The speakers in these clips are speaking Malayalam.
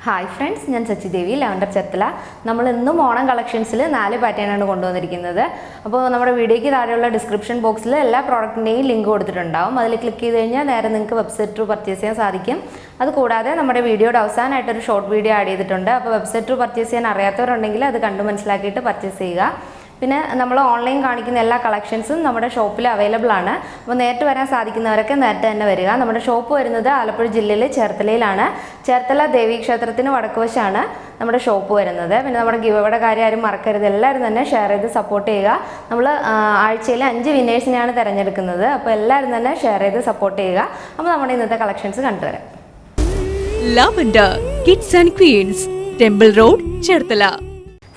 ഹായ് ഫ്രണ്ട്സ്, ഞാൻ സച്ചിദേവി, ലാവെൻഡർ ചെർത്തല. നമ്മൾ ഇന്നും ഓണം കളക്ഷൻസിൽ 4 പാറ്റേണാണ് കൊണ്ടുവന്നിരിക്കുന്നത്. അപ്പോൾ നമ്മുടെ വീഡിയോയ്ക്ക് താഴെയുള്ള ഡിസ്ക്രിപ്ഷൻ ബോക്സിൽ എല്ലാ പ്രോഡക്റ്റിൻ്റെയും ലിങ്ക് കൊടുത്തിട്ടുണ്ടാവും. അതിൽ ക്ലിക്ക് ചെയ്ത് കഴിഞ്ഞാൽ നേരെ നിങ്ങൾക്ക് വെബ്സൈറ്റ് ത്രൂ പർച്ചേസ് ചെയ്യാൻ സാധിക്കും. അതുകൂടാതെ നമ്മുടെ വീഡിയോയുടെ അവസാനമായിട്ടൊരു ഷോർട്ട് വീഡിയോ ആഡ് ചെയ്തിട്ടുണ്ട്. അപ്പോൾ വെബ്സൈറ്റ് ത്രൂ പർച്ചേസ് ചെയ്യാൻ അറിയാത്തവരുണ്ടെങ്കിൽ അത് കണ്ടു മനസ്സിലാക്കിയിട്ട് പർച്ചേസ് ചെയ്യുക. പിന്നെ നമ്മൾ ഓൺലൈൻ കാണിക്കുന്ന എല്ലാ കളക്ഷൻസും നമ്മുടെ ഷോപ്പിൽ അവൈലബിൾ ആണ്. അപ്പോൾ നേരിട്ട് വരാൻ സാധിക്കുന്നവരൊക്കെ നേരിട്ട് തന്നെ വരിക. നമ്മുടെ ഷോപ്പ് വരുന്നത് ആലപ്പുഴ ജില്ലയിലെ ചേർത്തലയിലാണ്. ചേർത്തല ദേവി ക്ഷേത്രത്തിന് വടക്കുവശമാണ് നമ്മുടെ ഷോപ്പ് വരുന്നത്. പിന്നെ നമ്മുടെ ഗിവയുടെ കാര്യം ആരും മറക്കരുത്, എല്ലാവരും തന്നെ ഷെയർ ചെയ്ത് സപ്പോർട്ട് ചെയ്യുക. നമ്മൾ ആഴ്ചയിൽ 5 വിന്നേഴ്സിനെയാണ് തിരഞ്ഞെടുക്കുന്നത്. അപ്പോൾ എല്ലാവരും തന്നെ ഷെയർ ചെയ്ത് സപ്പോർട്ട് ചെയ്യുക. അപ്പോൾ നമ്മുടെ ഇന്നത്തെ കളക്ഷൻസ് കണ്ടുവരാം. Lavender kids and queens, temple road, Cherthala.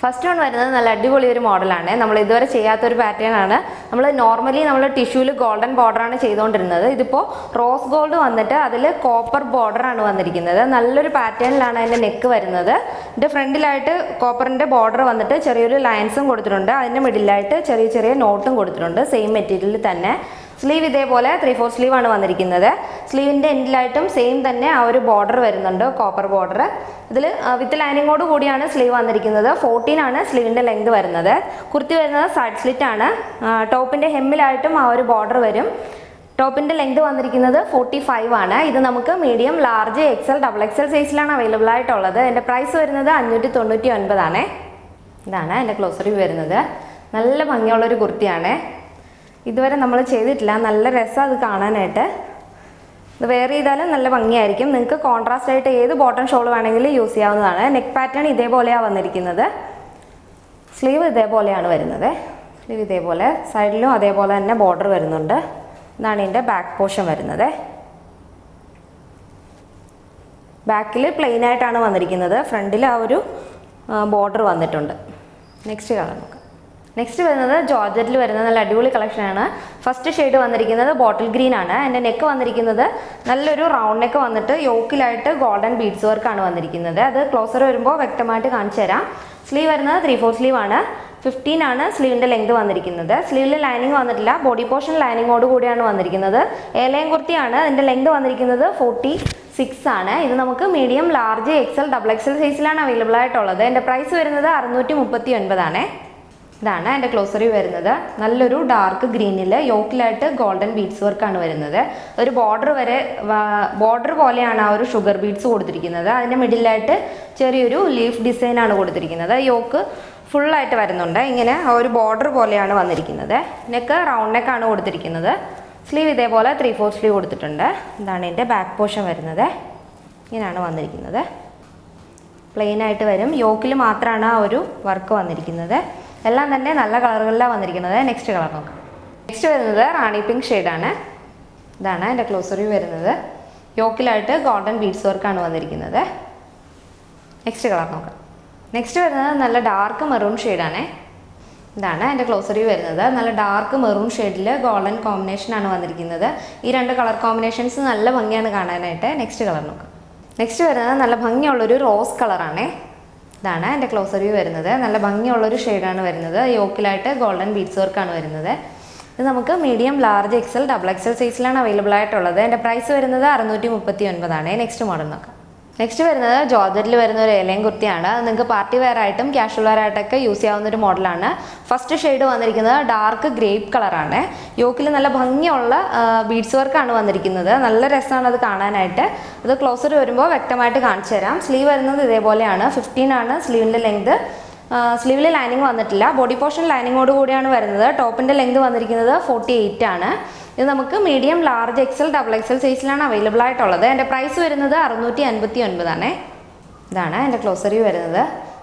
First one വരുന്നത് നല്ല അടിപൊളി ഒരു മോഡലാണ്. നമ്മൾ ഇതുവരെ ചെയ്യാത്തൊരു പാറ്റേൺ ആണ്. നമ്മൾ നോർമലി നമ്മൾ ടിഷ്യൂവിൽ ഗോൾഡൻ ബോർഡറാണ് ചെയ്തുകൊണ്ടിരുന്നത്. ഇതിപ്പോൾ റോസ് ഗോൾഡ് വന്നിട്ട് അതിൽ കോപ്പർ ബോർഡറാണ് വന്നിരിക്കുന്നത്. നല്ലൊരു പാറ്റേണിലാണ് അതിൻ്റെ നെക്ക് വരുന്നത്. ഇതിൻ്റെ ഫ്രണ്ടിലായിട്ട് കോപ്പറിൻ്റെ ബോർഡർ വന്നിട്ട് ചെറിയൊരു ലൈൻസും കൊടുത്തിട്ടുണ്ട്. അതിൻ്റെ മിഡിലായിട്ട് ചെറിയ ചെറിയ നോട്ടും കൊടുത്തിട്ടുണ്ട്. സെയിം മെറ്റീരിയലിൽ തന്നെ. സ്ലീവ് ഇതേപോലെ 3/4 സ്ലീവ് ആണ് വന്നിരിക്കുന്നത്. സ്ലീവിൻ്റെ എൻഡിലായിട്ടും സെയിം തന്നെ ആ ഒരു ബോർഡർ വരുന്നുണ്ട്, കോപ്പർ ബോർഡർ. ഇതിൽ വിത്ത് ലൈനിങ്ങോട് കൂടിയാണ് സ്ലീവ് വന്നിരിക്കുന്നത്. 14 ആണ് സ്ലീവിൻ്റെ ലെങ്ത് വരുന്നത്. കുർത്തി വരുന്നത് സൈഡ് സ്ലിറ്റ് ആണ്. ടോപ്പിൻ്റെ ഹെമ്മിലായിട്ടും ആ ഒരു ബോർഡർ വരും. ടോപ്പിൻ്റെ ലെങ്ത് വന്നിരിക്കുന്നത് 45 ആണ്. ഇത് നമുക്ക് മീഡിയം, ലാർജ്, XL, XXL സൈസിലാണ് അവൈലബിൾ ആയിട്ടുള്ളത്. എൻ്റെ പ്രൈസ് വരുന്നത് 599 ആണ്. ഇതാണ് എൻ്റെ ക്ലോസറി വരുന്നത്. നല്ല ഭംഗിയുള്ളൊരു കുർത്തിയാണ്. ഇതുവരെ നമ്മൾ ചെയ്തിട്ടില്ല. നല്ല രസം അത് കാണാനായിട്ട്. ഇത് വെയർ ചെയ്താലും നല്ല ഭംഗിയായിരിക്കും. നിങ്ങൾക്ക് കോൺട്രാസ്റ്റ് ആയിട്ട് ഏത് ബോട്ടം ഷോൾ വേണമെങ്കിലും യൂസ് ചെയ്യാവുന്നതാണ്. നെക്ക് പാറ്റേൺ ഇതേപോലെയാണ് വന്നിരിക്കുന്നത്. സ്ലീവ് ഇതേപോലെയാണ് വരുന്നത്. സ്ലീവ് ഇതേപോലെ, സൈഡിലും അതേപോലെ തന്നെ ബോർഡർ വരുന്നുണ്ട്. ഇതാണ് ഇതിൻ്റെ ബാക്ക് പോർഷൻ വരുന്നത്. ബാക്കിൽ പ്ലെയിൻ ആയിട്ടാണ് വന്നിരിക്കുന്നത്. ഫ്രണ്ടിൽ ആ ഒരു ബോർഡർ വന്നിട്ടുണ്ട്. നെക്സ്റ്റ് കളർ നോക്കാം. നെക്സ്റ്റ് വരുന്നത് ജോർജറ്റിൽ വരുന്ന നല്ല അടിപൊളി കളക്ഷനാണ്. ഫസ്റ്റ് ഷെയ്ഡ് വന്നിരിക്കുന്നത് ബോട്ടിൽ ഗ്രീൻ ആണ്. എൻ്റെ നെക്ക് വന്നിരിക്കുന്നത് നല്ലൊരു റൗണ്ട് നെക്ക് വന്നിട്ട് യോക്കിലായിട്ട് ഗോൾഡൻ ബീഡ്സ് വർക്കാണ് വന്നിരിക്കുന്നത്. അത് ക്ലോസർ വരുമ്പോൾ വ്യക്തമായിട്ട് കാണിച്ചു തരാം. സ്ലീവ് വരുന്നത് 3/4 സ്ലീവ് ആണ്. 15 ആണ് സ്ലീവിൻ്റെ ലെങ്ത് വന്നിരിക്കുന്നത്. സ്ലീവിൽ ലൈനിങ് വന്നിട്ടില്ല. ബോഡി പോർഷൻ ലൈനിങ്ങോട് കൂടിയാണ് വന്നിരിക്കുന്നത്. ഏലയും കുർത്തിയാണ്. അതിൻ്റെ ലെങ്ത് വന്നിരിക്കുന്നത് 46 ആണ്. ഇത് നമുക്ക് മീഡിയം, ലാർജ്, XL, XXL സൈസിലാണ് അവൈലബിൾ ആയിട്ടുള്ളത്. എൻ്റെ പ്രൈസ് വരുന്നത് 639 ആണ്. ഇതാണ് എൻ്റെ ക്ലോസറി വരുന്നത്. നല്ലൊരു ഡാർക്ക് ഗ്രീനിൽ യോക്കിലായിട്ട് ഗോൾഡൻ ബീഡ്സ് വർക്കാണ് വരുന്നത്. ഒരു ബോർഡർ പോലെയാണ് ആ ഒരു ഷുഗർ ബീഡ്സ് കൊടുത്തിരിക്കുന്നത്. അതിൻ്റെ മിഡിലായിട്ട് ചെറിയൊരു ലീഫ് ഡിസൈനാണ് കൊടുത്തിരിക്കുന്നത്. യോക്ക് ഫുള്ളായിട്ട് വരുന്നുണ്ട്. ഇങ്ങനെ ആ ഒരു ബോർഡർ പോലെയാണ് വന്നിരിക്കുന്നത്. നെക്ക് റൗണ്ട് നെക്കാണ് കൊടുത്തിരിക്കുന്നത്. സ്ലീവ് ഇതേപോലെ 3/4 സ്ലീവ് കൊടുത്തിട്ടുണ്ട്. ഇതാണ് എൻ്റെ ബാക്ക് പോർഷൻ വരുന്നത്. ഇങ്ങനെയാണ് വന്നിരിക്കുന്നത്. പ്ലെയിൻ ആയിട്ട് വരും. യോക്കിൽ മാത്രമാണ് ആ ഒരു വർക്ക് വന്നിരിക്കുന്നത്. എല്ലാം തന്നെ നല്ല കളറുകളിലാണ് വന്നിരിക്കുന്നത്. നെക്സ്റ്റ് കളർ നോക്കാം. നെക്സ്റ്റ് വരുന്നത് റാണി പിങ്ക് ഷെയ്ഡാണ്. ഇതാണ് എൻ്റെ ക്ലോസറി വരുന്നത്. യോക്കിലായിട്ട് ഗോൾഡൻ ബീഡ്സ് വർക്കാണ് വന്നിരിക്കുന്നത്. നെക്സ്റ്റ് കളർ നോക്കാം. നെക്സ്റ്റ് വരുന്നത് നല്ല ഡാർക്ക് മെറൂൺ ഷെയ്ഡാണ്. ഇതാണ് എൻ്റെ ക്ലോസറി വരുന്നത്. നല്ല ഡാർക്ക് മെറൂൺ ഷെയ്ഡിൽ ഗോൾഡൻ കോമ്പിനേഷനാണ് വന്നിരിക്കുന്നത്. ഈ 2 കളർ കോമ്പിനേഷൻസ് നല്ല ഭംഗിയാണ് കാണാനായിട്ട്. നെക്സ്റ്റ് കളർ നോക്കാം. നെക്സ്റ്റ് വരുന്നത് നല്ല ഭംഗിയുള്ളൊരു റോസ് കളറാണ്. ഇതാണ് എൻ്റെ ക്ലോസറി വരുന്നത്. നല്ല ഭംഗിയുള്ളൊരു ഷെയ്ഡാണ് വരുന്നത്. യോക്കിലായിട്ട് ഗോൾഡൻ ബീഡ്സ് വർക്കാണ് വരുന്നത്. ഇത് നമുക്ക് മീഡിയം, ലാർജ്, XL, XXL സൈസിലാണ് അവൈലബിൾ ആയിട്ടുള്ളത്. എൻ്റെ പ്രൈസ് വരുന്നത് 639 ആണ്. നെക്സ്റ്റ് മോഡൽ നോക്കാം. നെക്സ്റ്റ് വരുന്നത് ജോർജറ്റിൽ വരുന്ന ഒരു ഏലയും കുർത്തിയാണ്. അത് നിങ്ങൾക്ക് പാർട്ടി വെയർ ആയിട്ടും ക്യാഷ്വൽ വെയർ ആയിട്ടൊക്കെ യൂസ് ചെയ്യാവുന്ന ഒരു മോഡലാണ്. ഫസ്റ്റ് ഷെയ്ഡ് വന്നിരിക്കുന്നത് ഡാർക്ക് ഗ്രേപ്പ് കളറാണ്. യോക്കിൽ നല്ല ഭംഗിയുള്ള ബീഡ്സ് വർക്കാണ് വന്നിരിക്കുന്നത്. നല്ല രസമാണ് അത് കാണാനായിട്ട്. അത് ക്ലോസർ വരുമ്പോൾ വ്യക്തമായിട്ട് കാണിച്ചു തരാം. സ്ലീവ് വരുന്നത് ഇതേപോലെയാണ്. 15 ആണ് സ്ലീവിൻ്റെ ലെങ്ത്. സ്ലീവിൽ ലൈനിങ് വന്നിട്ടില്ല. ബോഡി പോർഷൻ ലൈനിങ്ങോട് കൂടിയാണ് വരുന്നത്. ടോപ്പിൻ്റെ ലെങ്ത് വന്നിരിക്കുന്നത് 48 ആണ്. ഇത് നമുക്ക് മീഡിയം, ലാർജ്, XL, XXL സൈസിലാണ് അവൈലബിൾ ആയിട്ടുള്ളത്. എൻ്റെ പ്രൈസ് വരുന്നത് 659 ആണ്. ഇതാണ് എൻ്റെ ക്ലോസറി വരുന്നത്.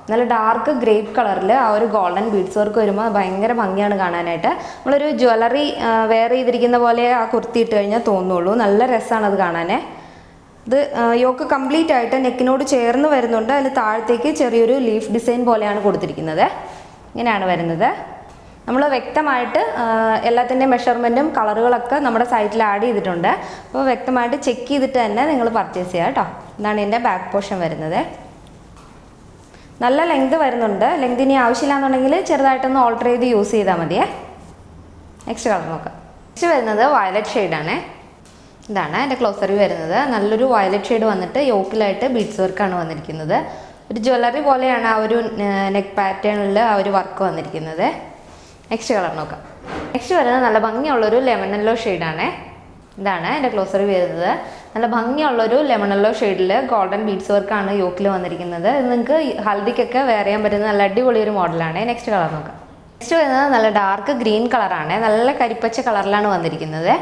നല്ല ഡാർക്ക് ഗ്രേപ്പ് കളറിൽ ആ ഒരു ഗോൾഡൻ ബീഡ്സ് വർക്ക് വരുമ്പോൾ ഭയങ്കര ഭംഗിയാണ് കാണാനായിട്ട്. നമ്മളൊരു ജ്വല്ലറി വെയർ ചെയ്തിരിക്കുന്ന പോലെ ആ കുർത്തി ഇട്ട് കഴിഞ്ഞാൽ തോന്നുള്ളൂ. നല്ല രസമാണ് അത് കാണാൻ. ഇത് യോക്ക് കംപ്ലീറ്റ് ആയിട്ട് നെക്കിനോട് ചേർന്ന് വരുന്നുണ്ട്. അതിൽ താഴത്തേക്ക് ചെറിയൊരു ലീഫ് ഡിസൈൻ പോലെയാണ് കൊടുത്തിരിക്കുന്നത്. ഇങ്ങനെയാണ് വരുന്നത്. നമ്മൾ വ്യക്തമായിട്ട് എല്ലാത്തിൻ്റെ മെഷർമെൻറ്റും കളറുകളൊക്കെ നമ്മുടെ സൈറ്റിൽ ആഡ് ചെയ്തിട്ടുണ്ട്. അപ്പോൾ വ്യക്തമായിട്ട് ചെക്ക് ചെയ്തിട്ട് തന്നെ നിങ്ങൾ പർച്ചേസ് ചെയ്യുക കേട്ടോ. ഇതാണ് എൻ്റെ ബാക്ക് പോർഷൻ വരുന്നത്. നല്ല ലെങ്ത് വരുന്നുണ്ട്. ലെങ്ത് ഇനി ആവശ്യമില്ലാന്നുണ്ടെങ്കിൽ ചെറുതായിട്ടൊന്ന് ഓൾട്ടർ ചെയ്ത് യൂസ് ചെയ്താൽ മതിയേ. നെക്സ്റ്റ് കളർ നോക്കാം. നെക്സ്റ്റ് വരുന്നത് വയലറ്റ് ഷെയ്ഡാണ്. ഇതാണ് എൻ്റെ ക്ലോസറി വരുന്നത്. നല്ലൊരു വയലറ്റ് ഷെയ്ഡ് വന്നിട്ട് യോക്കിലായിട്ട് ബീഡ്സ് വർക്കാണ് വന്നിരിക്കുന്നത്. ഒരു ജ്വല്ലറി പോലെയാണ് ആ ഒരു നെക്ക് പാറ്റേണിൽ ആ ഒരു വർക്ക് വന്നിരിക്കുന്നത്. നെക്സ്റ്റ് കളർ നോക്കാം. നെക്സ്റ്റ് വരുന്നത് നല്ല ഭംഗിയുള്ളൊരു ലെമൺ യെല്ലോ ഷെയ്ഡാണ്. ഇതാണ് എൻ്റെ ക്ലോസറി വരുന്നത്. നല്ല ഭംഗിയുള്ളൊരു ലെമൺ യെല്ലോ ഷെയ്ഡിൽ ഗോൾഡൻ ബീഡ്സ് വർക്കാണ് യോക്കിൽ വന്നിരിക്കുന്നത്. ഇത് നിങ്ങൾക്ക് ഹൽദിക്കൊക്കെ വെയർ ചെയ്യാൻ പറ്റുന്ന നല്ല അടിപൊളി ഒരു മോഡലാണ്. നെക്സ്റ്റ് കളർ നോക്കാം. നെക്സ്റ്റ് വരുന്നത് നല്ല ഡാർക്ക് ഗ്രീൻ കളറാണ്. നല്ല കരിപ്പച്ച കളറിലാണ് വന്നിരിക്കുന്നത്.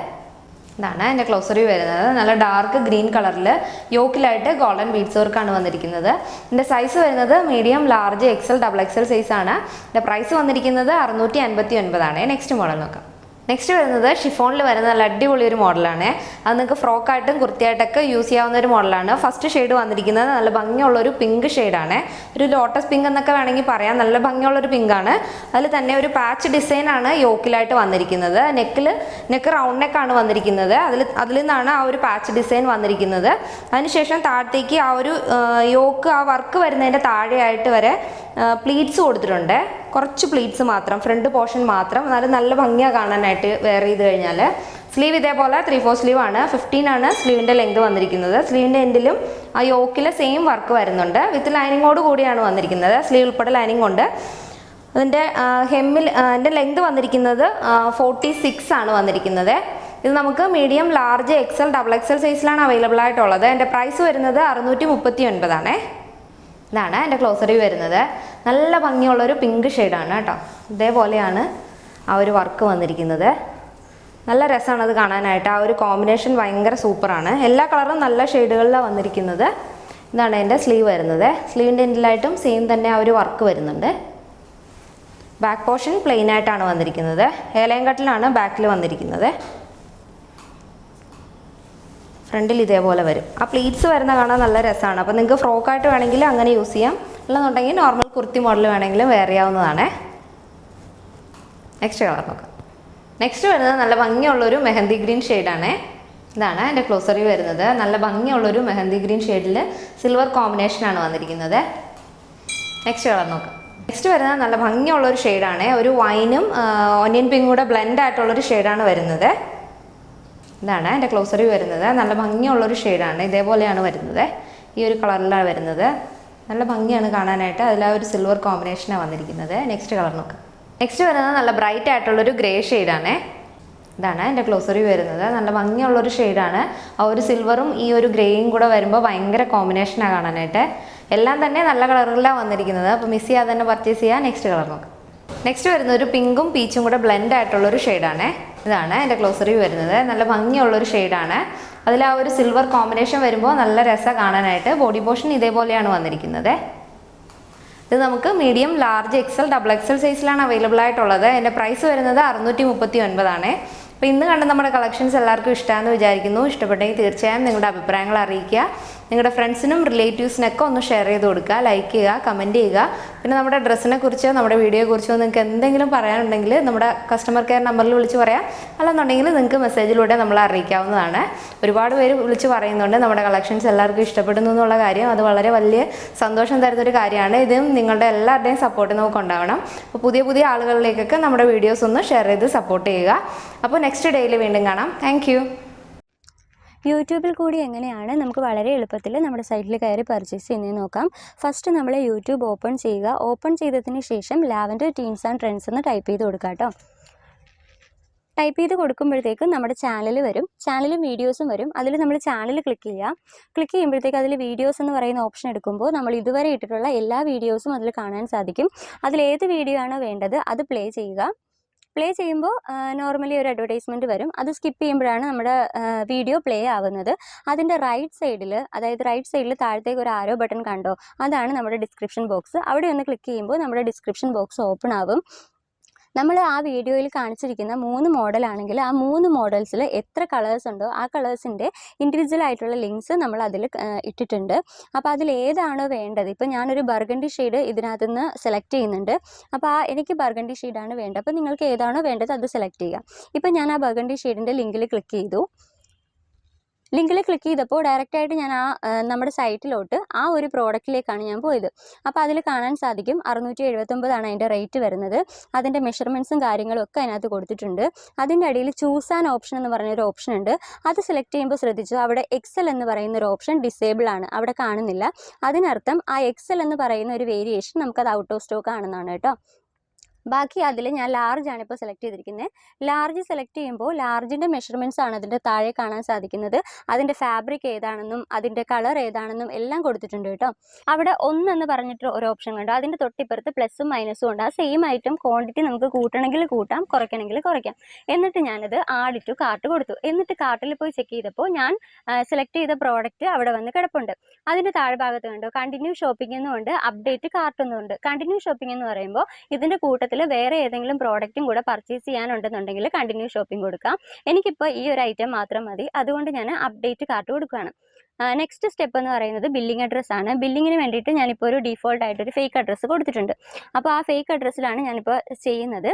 ഇതാണ് എൻ്റെ ക്ലോസറി വരുന്നത്. നല്ല ഡാർക്ക് ഗ്രീൻ കളറിൽ യോക്കിലായിട്ട് ഗോൾഡൻ ബീഡ്സ് വർക്കാണ് വന്നിരിക്കുന്നത്. ഇതിൻ്റെ സൈസ് വരുന്നത് medium, large, XL, double XL സൈസാണ്. ഇതിൻ്റെ പ്രൈസ് വന്നിരിക്കുന്നത് 659 നെക്സ്റ്റ് മോഡൽ നോക്കാം. നെക്സ്റ്റ് വരുന്നത് ഷിഫോണിൽ വരുന്ന നല്ല അടിപൊളി ഒരു മോഡലാണ്. അത് നിങ്ങൾക്ക് ഫ്രോക്കായിട്ടും കുർത്തിയായിട്ടൊക്കെ യൂസ് ചെയ്യാവുന്ന ഒരു മോഡലാണ്. ഫസ്റ്റ് ഷെയ്ഡ് വന്നിരിക്കുന്നത് നല്ല ഭംഗിയുള്ളൊരു പിങ്ക് ഷെയ്ഡാണ്. ഒരു ലോട്ടസ് പിങ്ക് എന്നൊക്കെ വേണമെങ്കിൽ പറയാം. നല്ല ഭംഗിയുള്ളൊരു പിങ്കാണ്. അതിൽ തന്നെ ഒരു പാച്ച് ഡിസൈനാണ് യോക്കിലായിട്ട് വന്നിരിക്കുന്നത്. നെക്ക് റൗണ്ട് നെക്കാണ് വന്നിരിക്കുന്നത്. അതിൽ നിന്നാണ് ആ ഒരു പാച്ച് ഡിസൈൻ വന്നിരിക്കുന്നത്. അതിനുശേഷം താഴത്തേക്ക് ആ ഒരു യോക്ക് ആ വർക്ക് വരുന്നതിൻ്റെ താഴെയായിട്ട് വരെ പ്ലീറ്റ്സ് കൊടുത്തിട്ടുണ്ട്. കുറച്ച് പ്ലീറ്റ്സ് മാത്രം, ഫ്രണ്ട് പോർഷൻ മാത്രം. എന്നാലും നല്ല ഭംഗിയാണ് കാണാനായിട്ട് വെയർ ചെയ്ത് കഴിഞ്ഞാൽ. സ്ലീവ് ഇതേപോലെ 3/4 സ്ലീവ് ആണ്. 15 ആണ് സ്ലീവിൻ്റെ ലെങ്ത് വന്നിരിക്കുന്നത്. സ്ലീവിൻ്റെ എൻഡിലും ആ യോക്കിലെ സെയിം വർക്ക് വരുന്നുണ്ട്. വിത്ത് ലൈനിങ്ങോട് കൂടിയാണ് വന്നിരിക്കുന്നത്. സ്ലീവ് ഉൾപ്പെടെ ലൈനിങ് ഉണ്ട്. അതിൻ്റെ അതിൻ്റെ ലെങ്ത് വന്നിരിക്കുന്നത് 46 ആണ് വന്നിരിക്കുന്നത്. ഇത് നമുക്ക് medium, large, XL, double XL സൈസിലാണ് അവൈലബിൾ ആയിട്ടുള്ളത്. എൻ്റെ പ്രൈസ് വരുന്നത് 639 ഇതാണ് എൻ്റെ ക്ലോസറി വരുന്നത്. നല്ല ഭംഗിയുള്ളൊരു പിങ്ക് ഷെയ്ഡാണ് കേട്ടോ. ഇതേപോലെയാണ് ആ ഒരു വർക്ക് വന്നിരിക്കുന്നത്. നല്ല രസമാണ് അത് കാണാനായിട്ട്. ആ ഒരു കോമ്പിനേഷൻ ഭയങ്കര സൂപ്പറാണ്. എല്ലാ കളറും നല്ല ഷെയ്ഡുകളിലാണ് വന്നിരിക്കുന്നത്. ഇതാണ് എൻ്റെ സ്ലീവ് വരുന്നത്. സ്ലീവിൻ്റെ എൻഡിലായിട്ടും സെയിം തന്നെ ആ ഒരു വർക്ക് വരുന്നുണ്ട്. ബാക്ക് പോർഷൻ പ്ലെയിൻ ആയിട്ടാണ് വന്നിരിക്കുന്നത്. ഏലയം കട്ടിലാണ് ബാക്കിൽ വന്നിരിക്കുന്നത്. ഫ്രണ്ടിൽ ഇതേപോലെ വരും. ആ പ്ലീറ്റ്സ് വരുന്ന കാണാൻ നല്ല രസമാണ്. അപ്പോൾ നിങ്ങൾക്ക് ഫ്രോക്കായിട്ട് വേണമെങ്കിൽ അങ്ങനെ യൂസ് ചെയ്യാം. അല്ലെന്നുണ്ടെങ്കിൽ നോർമൽ കുർത്തി മോഡൽ വേണമെങ്കിലും വെയർ ചെയ്യാവുന്നതാണ്. നെക്സ്റ്റ് കളർ നോക്കാം. നെക്സ്റ്റ് വരുന്നത് നല്ല ഭംഗിയുള്ളൊരു മെഹന്തി ഗ്രീൻ ഷെയ്ഡാണ്. ഇതാണ് എൻ്റെ ക്ലോസറി വരുന്നത്. നല്ല ഭംഗിയുള്ളൊരു മെഹന്തി ഗ്രീൻ ഷെയ്ഡിൽ സിൽവർ കോമ്പിനേഷനാണ് വന്നിരിക്കുന്നത്. നെക്സ്റ്റ് കളർ നോക്കാം. നെക്സ്റ്റ് വരുന്നത് നല്ല ഭംഗിയുള്ളൊരു ഷെയ്ഡാണ്. ഒരു വൈനും ഓനിയൻ പിങ്കും കൂടെ ബ്ലെൻഡ് ആയിട്ടുള്ളൊരു ഷെയ്ഡാണ് വരുന്നത്. ഇതാണ് എൻ്റെ ക്ലോസറി വരുന്നത്. നല്ല ഭംഗിയുള്ളൊരു ഷെയ്ഡാണ്. ഇതേപോലെയാണ് വരുന്നത്. ഈ ഒരു കളറിലാണ് വരുന്നത്. നല്ല ഭംഗിയാണ് കാണാനായിട്ട്. അതിൽ ആ ഒരു സിൽവർ കോമ്പിനേഷനാണ് വന്നിരിക്കുന്നത്. നെക്സ്റ്റ് കളർ നോക്കാം. നെക്സ്റ്റ് വരുന്നത് നല്ല ബ്രൈറ്റ് ആയിട്ടുള്ളൊരു ഗ്രേ ഷെയ്ഡാണ്. ഇതാണ് എൻ്റെ ക്ലോസറി വരുന്നത്. നല്ല ഭംഗിയുള്ളൊരു ഷെയ്ഡാണ്. ആ ഒരു സിൽവറും ഈ ഒരു ഗ്രേയും കൂടെ വരുമ്പോൾ ഭയങ്കര കോമ്പിനേഷനാണ് കാണാനായിട്ട്. എല്ലാം തന്നെ നല്ല കളറുകളിലാണ് വന്നിരിക്കുന്നത്. അപ്പോൾ മിസ് ചെയ്യാതെ തന്നെ പർച്ചേസ് ചെയ്യുക. നെക്സ്റ്റ് കളർ നോക്കാം. നെക്സ്റ്റ് വരുന്നത് ഒരു പിങ്കും പീച്ചും കൂടെ ബ്ലെൻഡ് ആയിട്ടുള്ളൊരു ഷെയ്ഡാണ്. ഇതാണ് എൻ്റെ ക്ലോസറി വരുന്നത്. നല്ല ഭംഗിയുള്ളൊരു ഷെയ്ഡാണ്. അതിൽ ആ ഒരു സിൽവർ കോമ്പിനേഷൻ വരുമ്പോൾ നല്ല രസം കാണാനായിട്ട്. ബോഡി പോർഷൻ ഇതേപോലെയാണ് വന്നിരിക്കുന്നത്. ഇത് നമുക്ക് medium, large, XL, double XL സൈസിലാണ് അവൈലബിൾ ആയിട്ടുള്ളത്. എൻ്റെ പ്രൈസ് വരുന്നത് 639. അപ്പോൾ ഇന്ന് കണ്ട നമ്മുടെ കളക്ഷൻസ് എല്ലാവർക്കും ഇഷ്ടമാണെന്ന് വിചാരിക്കുന്നു. ഇഷ്ടപ്പെട്ടെങ്കിൽ തീർച്ചയായും നിങ്ങളുടെ അഭിപ്രായങ്ങൾ അറിയിക്കുക. നിങ്ങളുടെ ഫ്രണ്ട്സിനും റിലേറ്റീവ്സിനൊക്കെ ഒന്ന് ഷെയർ ചെയ്ത് കൊടുക്കുക. ലൈക്ക് ചെയ്യുക, കമൻറ്റ് ചെയ്യുക. പിന്നെ നമ്മുടെ ഡ്രസ്സിനെ കുറിച്ചോ നമ്മുടെ വീഡിയോയെക്കുറിച്ചോ നിങ്ങൾക്ക് എന്തെങ്കിലും പറയാനുണ്ടെങ്കിൽ നമ്മുടെ കസ്റ്റമർ കെയർ നമ്പറിൽ വിളിച്ച് പറയാം. അല്ലെന്നുണ്ടെങ്കിൽ നിങ്ങൾക്ക് മെസ്സേജിലൂടെ നമ്മളെ അറിയിക്കാവുന്നതാണ്. ഒരുപാട് പേര് വിളിച്ച് പറയുന്നുണ്ട് നമ്മുടെ കളക്ഷൻസ് എല്ലാവർക്കും ഇഷ്ടപ്പെടുന്നു എന്നുള്ള കാര്യം. അത് വളരെ വലിയ സന്തോഷം തരുന്നൊരു കാര്യമാണ്. ഇതും നിങ്ങളുടെ എല്ലാവരുടെയും സപ്പോർട്ട് നമുക്ക് ഉണ്ടാവണം. അപ്പോൾ പുതിയ ആളുകളിലേക്കൊക്കെ നമ്മുടെ വീഡിയോസ് ഒന്ന് ഷെയർ ചെയ്ത് സപ്പോർട്ട് ചെയ്യുക. അപ്പോൾ നെക്സ്റ്റ് ഡേയിൽ വീണ്ടും കാണാം. താങ്ക് യൂട്യൂബിൽ കൂടി എങ്ങനെയാണ് നമുക്ക് വളരെ എളുപ്പത്തിൽ നമ്മുടെ സൈറ്റിൽ കയറി പർച്ചേസ് ചെയ്യുന്നത് നോക്കാം. ഫസ്റ്റ് നമ്മൾ യൂട്യൂബ് ഓപ്പൺ ചെയ്യുക. ഓപ്പൺ ചെയ്തതിന് ശേഷം ലാവൻഡർ ടീൻസ് ആൻഡ് ട്രെൻഡ്സ് എന്ന് ടൈപ്പ് ചെയ്ത് കൊടുക്കുക കേട്ടോ. ടൈപ്പ് ചെയ്ത് കൊടുക്കുമ്പോഴത്തേക്കും നമ്മുടെ ചാനൽ വരും. ചാനലും വീഡിയോസും വരും. അതിൽ നമ്മൾ ചാനൽ ക്ലിക്ക് ചെയ്യുക. ക്ലിക്ക് ചെയ്യുമ്പോഴത്തേക്ക് അതിൽ വീഡിയോസ് എന്ന് പറയുന്ന ഓപ്ഷൻ എടുക്കുമ്പോൾ നമ്മൾ ഇതുവരെ ഇട്ടിട്ടുള്ള എല്ലാ വീഡിയോസും അതിൽ കാണാൻ സാധിക്കും. അതിലേത് വീഡിയോ ആണോ വേണ്ടത് അത് പ്ലേ ചെയ്യുക. പ്ലേ ചെയ്യുമ്പോൾ നോർമലി ഒരു അഡ്വർടൈസ്മെൻറ്റ് വരും. അത് സ്കിപ്പ് ചെയ്യുമ്പോഴാണ് നമ്മുടെ വീഡിയോ പ്ലേ ആവുന്നത്. അതിൻ്റെ റൈറ്റ് സൈഡിൽ താഴത്തേക്ക് ഒരു ആരോ ബട്ടൺ കണ്ടോ, അതാണ് നമ്മുടെ ഡിസ്ക്രിപ്ഷൻ ബോക്സ്. അവിടെ ഒന്ന് ക്ലിക്ക് ചെയ്യുമ്പോൾ നമ്മുടെ ഡിസ്ക്രിപ്ഷൻ ബോക്സ് ഓപ്പൺ ആവും. നമ്മൾ ആ വീഡിയോയിൽ കാണിച്ചിരിക്കുന്ന 3 മോഡലാണെങ്കിൽ ആ 3 മോഡൽസിൽ എത്ര കളേഴ്സ് ഉണ്ടോ ആ കളേഴ്സിൻ്റെ ഇൻഡിവിജ്വൽ ആയിട്ടുള്ള ലിങ്ക്സ് നമ്മൾ അതിൽ ഇട്ടിട്ടുണ്ട്. അപ്പോൾ അതിൽ ഏതാണോ വേണ്ടത്, ഇപ്പോൾ ഞാനൊരു ബർഗണ്ടി ഷെയ്ഡ് ഇതിനകത്ത് നിന്ന് സെലക്ട് ചെയ്യുന്നുണ്ട്. അപ്പോൾ എനിക്ക് ബർഗണ്ടി ഷെയ്ഡാണ് വേണ്ടത്. അപ്പോൾ നിങ്ങൾക്ക് ഏതാണോ വേണ്ടത് അത് സെലക്ട് ചെയ്യുക. ഇപ്പോൾ ഞാൻ ആ ബർഗണ്ടി ഷെയ്ഡിൻ്റെ ലിങ്കിൽ ക്ലിക്ക് ചെയ്തു. ലിങ്കിൽ ക്ലിക്ക് ചെയ്തപ്പോൾ ഡയറക്റ്റായിട്ട് ഞാൻ നമ്മുടെ സൈറ്റിലോട്ട് ആ ഒരു പ്രോഡക്റ്റിലേക്കാണ് ഞാൻ പോയത്. അപ്പോൾ അതിൽ കാണാൻ സാധിക്കും 679 അതിൻ്റെ റേറ്റ് വരുന്നത്. അതിൻ്റെ മെഷർമെൻറ്റ്സും കാര്യങ്ങളും ഒക്കെ അതിനകത്ത് കൊടുത്തിട്ടുണ്ട്. അതിൻ്റെ അടിയിൽ ചൂസ് ആൻ ഓപ്ഷൻ എന്ന് പറഞ്ഞൊരു ഓപ്ഷൻ ഉണ്ട്. അത് സെലക്ട് ചെയ്യുമ്പോൾ ശ്രദ്ധിച്ചു, അവിടെ എക്സൽ എന്ന് പറയുന്ന ഒരു ഓപ്ഷൻ ഡിസേബിൾ ആണ്, അവിടെ കാണുന്നില്ല. അതിനർത്ഥം ആ എക്സൽ എന്ന് പറയുന്ന ഒരു വേരിയേഷൻ നമുക്കത് ഔട്ട് ഓഫ് സ്റ്റോക്ക് ആണെന്നാണ് കേട്ടോ. ബാക്കി അതിൽ ഞാൻ ലാർജ് ആണ് ഇപ്പോൾ സെലക്ട് ചെയ്തിരിക്കുന്നത്. ലാർജ് സെലക്ട് ചെയ്യുമ്പോൾ ലാർജിൻ്റെ മെഷർമെൻറ്റ്സ് ആണ് അതിൻ്റെ താഴെ കാണാൻ സാധിക്കുന്നത്. അതിൻ്റെ ഫാബ്രിക് ഏതാണെന്നും അതിൻ്റെ കളർ ഏതാണെന്നും എല്ലാം കൊടുത്തിട്ടുണ്ട് കേട്ടോ. അവിടെ 1 എന്ന് പറഞ്ഞിട്ട് ഒരു ഓപ്ഷൻ കണ്ടു, അതിൻ്റെ തൊട്ടിപ്പുറത്ത് പ്ലസും മൈനസും ഉണ്ട്. ആ സെയിം ഐറ്റം ക്വാണ്ടിറ്റി നമുക്ക് കൂട്ടണമെങ്കിൽ കൂട്ടാം, കുറയ്ക്കണമെങ്കിൽ കുറയ്ക്കാം. എന്നിട്ട് ഞാനത് ആഡ് ടു കാർട്ട് കൊടുത്തു. എന്നിട്ട് കാർട്ടിൽ പോയി ചെക്ക് ചെയ്തപ്പോൾ ഞാൻ സെലക്ട് ചെയ്ത പ്രോഡക്റ്റ് അവിടെ വന്ന് കിടപ്പുണ്ട്. അതിൻ്റെ താഴ്ഭാഗത്ത് കണ്ടു കണ്ടിന്യൂ ഷോപ്പിംഗ് എന്നുമുണ്ട്, അപ്ഡേറ്റ് കാർട്ട് എന്നുമുണ്ട്. കണ്ടിന്യൂ ഷോപ്പിംഗ് എന്ന് പറയുമ്പോൾ ഇതിൻ്റെ കൂട്ടത്തിൽ വേറെ ഏതെങ്കിലും പ്രോഡക്റ്റും കൂടെ പർച്ചേസ് ചെയ്യാനുണ്ടെന്നുണ്ടെങ്കിൽ കണ്ടിന്യൂ ഷോപ്പിംഗ് കൊടുക്കാം. എനിക്കിപ്പോൾ ഈ ഒരു ഐറ്റം മാത്രം മതി, അതുകൊണ്ട് ഞാൻ അപ്ഡേറ്റ് കാർട്ട് കൊടുക്കുകയാണ്. നെക്സ്റ്റ് സ്റ്റെപ്പ് എന്ന് പറയുന്നത് ബില്ലിംഗ് അഡ്രസ്സ് ആണ്. ബില്ലിങ്ങിന് വേണ്ടിയിട്ട് ഞാനിപ്പോൾ ഒരു ഡീഫോൾട്ട് ആയിട്ടൊരു ഫേക്ക് അഡ്രസ്സ് കൊടുത്തിട്ടുണ്ട്. അപ്പോൾ ആ ഫേക്ക് അഡ്രസ്സിലാണ് ഞാനിപ്പോൾ ചെയ്യുന്നത്.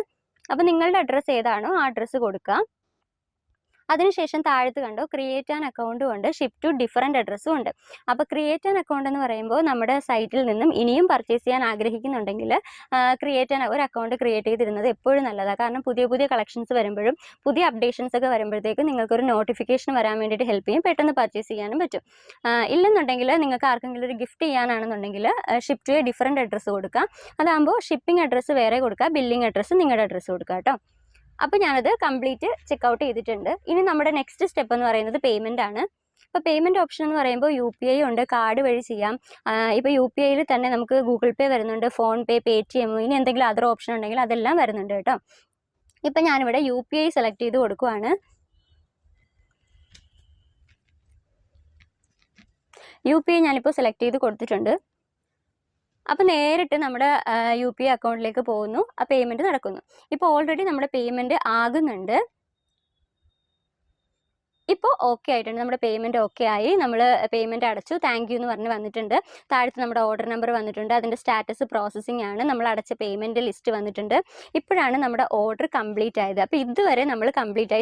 അപ്പോൾ നിങ്ങളുടെ അഡ്രസ്സ് ഏതാണോ ആ അഡ്രസ്സ് കൊടുക്കുക. അതിനുശേഷം താഴത്ത് കണ്ടോ ക്രിയേറ്റ് ആൻ അക്കൗണ്ടും ഉണ്ട്, ഷിപ്പ് ടു ഡിഫറൻറ്റ് അഡ്രസ്സും ഉണ്ട്. അപ്പോൾ ക്രിയേറ്റ് ആൻ അക്കൗണ്ട് എന്ന് പറയുമ്പോൾ നമ്മുടെ സൈറ്റിൽ നിന്നും ഇനിയും പർച്ചേസ് ചെയ്യാൻ ആഗ്രഹിക്കുന്നുണ്ടെങ്കിൽ ക്രിയേറ്റ് ആൻ ഒരു അക്കൗണ്ട് ക്രിയേറ്റ് ചെയ്തിരുന്നത് എപ്പോഴും നല്ലതാണ്. കാരണം പുതിയ പുതിയ കളക്ഷൻസ് വരുമ്പോഴും പുതിയ അപ്ഡേഷൻസ് ഒക്കെ വരുമ്പോഴത്തേക്കും നിങ്ങൾക്കൊരു നോട്ടിഫിക്കേഷൻ വരാൻ വേണ്ടിയിട്ട് ഹെൽപ്പ് ചെയ്യും, പെട്ടെന്ന് പർച്ചേസ് ചെയ്യാനും പറ്റും. ഇല്ലെന്നുണ്ടെങ്കിൽ നിങ്ങൾക്ക് ആർക്കെങ്കിലും ഒരു ഗിഫ്റ്റ് ചെയ്യാനാണെന്നുണ്ടെങ്കിൽ ship to a different address കൊടുക്കുക. അതാകുമ്പോൾ ഷിപ്പിംഗ് അഡ്രസ്സ് വേറെ കൊടുക്കുക, ബില്ലിംഗ് അഡ്രസ്സ് നിങ്ങളുടെ അഡ്രസ്സ് കൊടുക്കുക കേട്ടോ. അപ്പോൾ ഞാനത് കംപ്ലീറ്റ് ചെക്കൗട്ട് ചെയ്തിട്ടുണ്ട്. ഇനി നമ്മുടെ നെക്സ്റ്റ് സ്റ്റെപ്പ് എന്ന് പറയുന്നത് പേയ്മെൻ്റ് ആണ്. അപ്പോൾ പേയ്മെൻറ്റ് ഓപ്ഷൻ എന്ന് പറയുമ്പോൾ UPI ഉണ്ട്, കാർഡ് വഴി ചെയ്യാം. ഇപ്പോൾ UPIയിൽ തന്നെ നമുക്ക് ഗൂഗിൾ പേ വരുന്നുണ്ട്, ഫോൺ പേ, പേടിഎം, ഇനി എന്തെങ്കിലും അതർ ഓപ്ഷൻ ഉണ്ടെങ്കിൽ അതെല്ലാം വരുന്നുണ്ട് കേട്ടോ. ഇപ്പം ഞാനിവിടെ UPI സെലക്ട് ചെയ്ത് കൊടുക്കുവാണ്. UPI ഞാനിപ്പോൾ സെലക്ട് ചെയ്ത് കൊടുത്തിട്ടുണ്ട്. അപ്പോൾ നേരിട്ട് നമ്മുടെ UPI അക്കൗണ്ടിലേക്ക് പോകുന്നു, ആ പേയ്മെൻറ്റ് നടക്കുന്നു. ഇപ്പോൾ ഓൾറെഡി നമ്മുടെ പേയ്മെൻറ്റ് ആകുന്നുണ്ട്. ഇപ്പോൾ ഓക്കെ ആയിട്ടുണ്ട്, നമ്മുടെ പേയ്മെൻറ്റ് ഓക്കെ ആയി. നമ്മൾ പേയ്മെൻറ്റ് അടച്ചു, താങ്ക് യു എന്ന് പറഞ്ഞ് വന്നിട്ടുണ്ട്. താഴത്ത് നമ്മുടെ ഓർഡർ നമ്പർ വന്നിട്ടുണ്ട്, അതിൻ്റെ സ്റ്റാറ്റസ് പ്രോസസ്സിംഗ് ആണ്, നമ്മൾ അടച്ച പേയ്മെൻറ്റ് ലിസ്റ്റ് വന്നിട്ടുണ്ട്. ഇപ്പോഴാണ് നമ്മുടെ ഓർഡർ കംപ്ലീറ്റ് ആയത്. അപ്പോൾ ഇതുവരെ നമ്മൾ കംപ്ലീറ്റ് ആയി